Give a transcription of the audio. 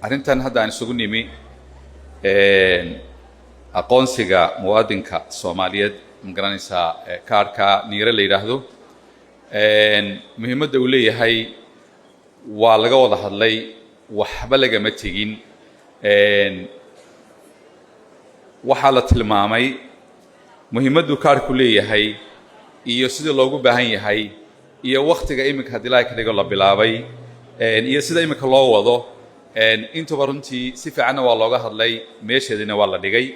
arrintan hadda aan isugu nimi aqoonsiga muwaadinka Soomaaliyeed magaranaysaa kaarka niire la yiraahdo muhiimadda uu leeyahay waa laga wada hadlay waxba laga ma tegin waxa la tilmaamay muhiimaddu kaarku leeyahay iyo sida loogu baahan yahay iyo waqtiga imika hadii la ka dhigo la bilaabay iyo sida imika loo wado inta runtii si fiican waa looga hadlay meesheedina waa la dhigay